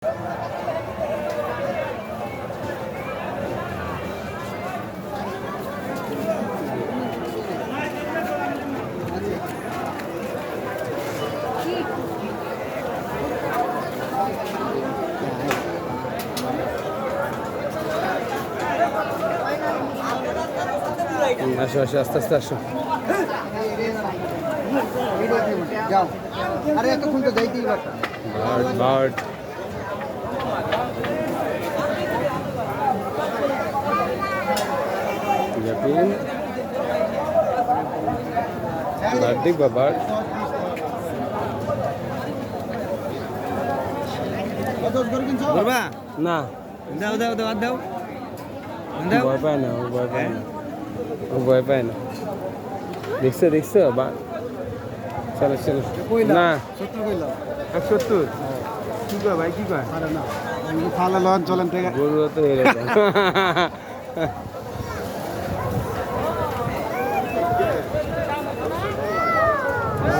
আসো আসো আস্তে আস্তে আসো। যাও আরে এতক্ষণ তো যাইতেই পারতাম। বার্ড বার্ড জাপিন বার্ড দেখবা বার্ড। করবা না দাও দাও দাও দাও ভয় পায় না, ও ভয় পায় না, ও ভয় পায় না। দেখছো দেখছো বা চলো চলো না 70 কইলাম 170 কি কয় ভাই কি কয়? আরে না ফালা লন চলেন থেকে গরু তো এরকম।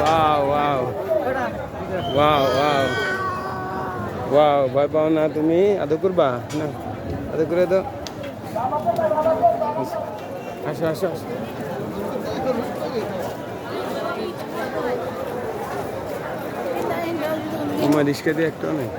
Wow wow wow wow wow ভয় পাও না তুমি? আদর করবা না? আদর করে দাও। আসো আসো আসো। তোমার রিস্কা দিয়ে একটা নেই।